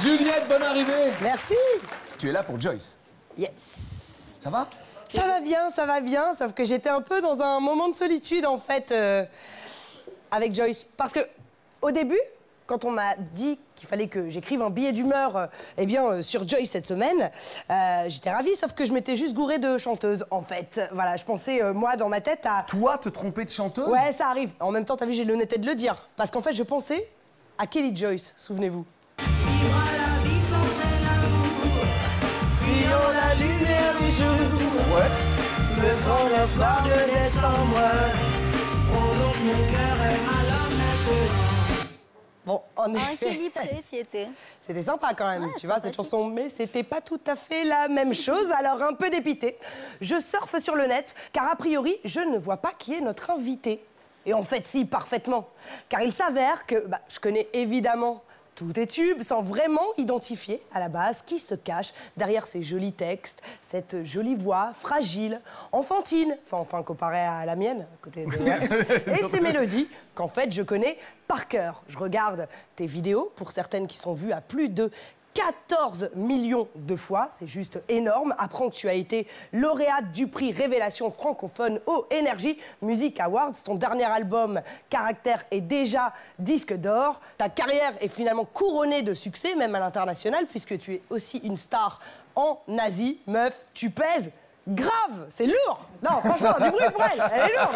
Juliette, bonne arrivée. Merci. Tu es là pour Joyce. Yes. Ça va? Ça va bien, sauf que j'étais un peu dans un moment de solitude, en fait, avec Joyce. Parce que, au début, quand on m'a dit qu'il fallait que j'écrive un billet d'humeur sur Joyce cette semaine, j'étais ravie, sauf que je m'étais juste gourée de chanteuse, en fait. Voilà, je pensais, moi, dans ma tête, à... Toi, te tromper de chanteuse? Ouais, ça arrive. En même temps, t'as vu, j'ai l'honnêteté de le dire. Parce qu'en fait, je pensais à Kelly Joyce, souvenez-vous. Vivre la vie sans un amour, fuyons la lumière du jour. Ouais. Me semble un soir de décembre, oh donc mon cœur est malade maintenant. Bon, en Ah, effet... Kelly, pareil, t'y étais. C'était sympa quand même, Ouais, tu vois, cette chanson. Mais c'était pas tout à fait la même chose, alors un peu dépité. Je surfe sur le net, car a priori, je ne vois pas qui est notre invité. Et en fait, si, parfaitement. Car il s'avère que je connais évidemment tous tes tubes, sans vraiment identifier, à la base, qui se cache derrière ces jolis textes, cette jolie voix fragile, enfantine, enfin comparée à la mienne, à côté de... et ces mélodies qu'en fait, je connais par cœur. Je regarde tes vidéos, pour certaines qui sont vues à plus de 14 millions de fois, c'est juste énorme. Apprends que tu as été lauréate du prix Révélation francophone au Energy Music Awards. Ton dernier album, Caractère, est déjà disque d'or. Ta carrière est finalement couronnée de succès, même à l'international, puisque tu es aussi une star en Asie. Meuf, tu pèses grave, c'est lourd. Non, franchement, du bruit pour elle, elle est lourde.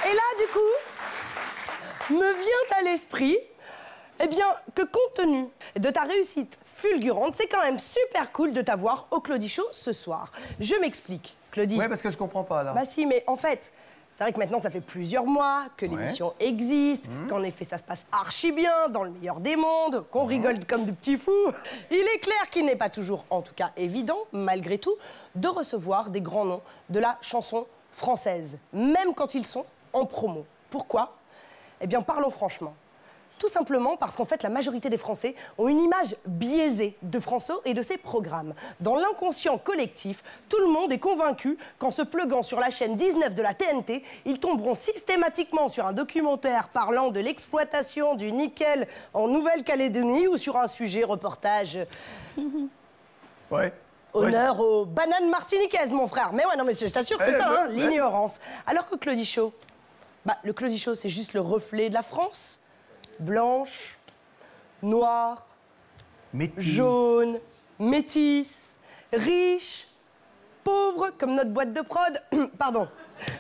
Et là, du coup, me vient à l'esprit que compte tenu de ta réussite fulgurante, c'est quand même super cool de t'avoir au Claudie Show ce soir. Je m'explique, Claudie. Ouais, parce que je comprends pas, là. Bah si, mais en fait, c'est vrai que maintenant, ça fait plusieurs mois que l'émission existe, qu'en effet, ça se passe archi bien, dans le meilleur des mondes, qu'on rigole comme de petits fous. Il est clair qu'il n'est pas toujours, en tout cas évident, malgré tout, de recevoir des grands noms de la chanson française, même quand ils sont en promo. Pourquoi? Eh bien, parlons franchement. Tout simplement parce qu'en fait, la majorité des Français ont une image biaisée de François et de ses programmes. Dans l'inconscient collectif, tout le monde est convaincu qu'en se pluguant sur la chaîne 19 de la TNT, ils tomberont systématiquement sur un documentaire parlant de l'exploitation du nickel en Nouvelle-Calédonie ou sur un sujet reportage... Ouais. Honneur aux bananes martiniquaises, mon frère. Mais ouais, non, mais je t'assure, c'est ça, hein, l'ignorance. Alors que Claudie Show, le Claudie Show, c'est juste le reflet de la France. Blanche, noire, Métis. jaune, métisse, riche, pauvre, comme notre boîte de prod. Pardon.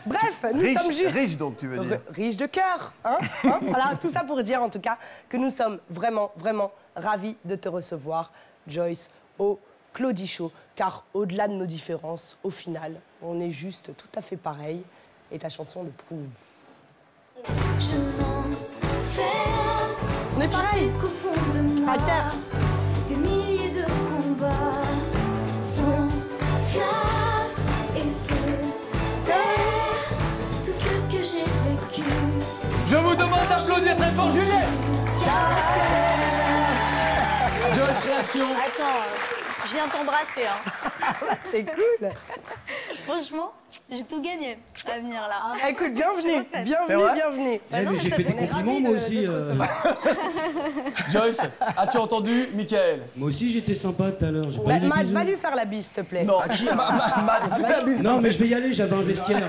Bref, nous sommes juste... Riche, donc, tu veux dire. Riche de cœur, hein, Voilà, tout ça pour dire, en tout cas, que nous sommes vraiment, vraiment ravis de te recevoir, Joyce, au Claudie Show. Car au-delà de nos différences, au final, on est juste tout à fait pareil. Et ta chanson le prouve. Je m'enferme. On est pareil. Qu'au fond de moi, À terre. des milliers de combats sans flamme et se perd tout ce que j'ai vécu. Je vous demande d'applaudir très fort Juliette. Joyce, réaction. Attends, je viens t'embrasser, hein. C'est cool. Franchement, j'ai tout gagné à venir là. Écoute, bienvenue, C'est bienvenue, vrai bienvenue. Eh, mais j'ai fait des compliments, moi aussi. Joyce, as-tu entendu Mickaël? Moi aussi, j'étais sympa tout à l'heure. J'ai pas eu les Matt, bisous. va lui faire la bise, s'il te plaît. Non, à qui? Non, mais je vais y aller, j'avais un vestiaire.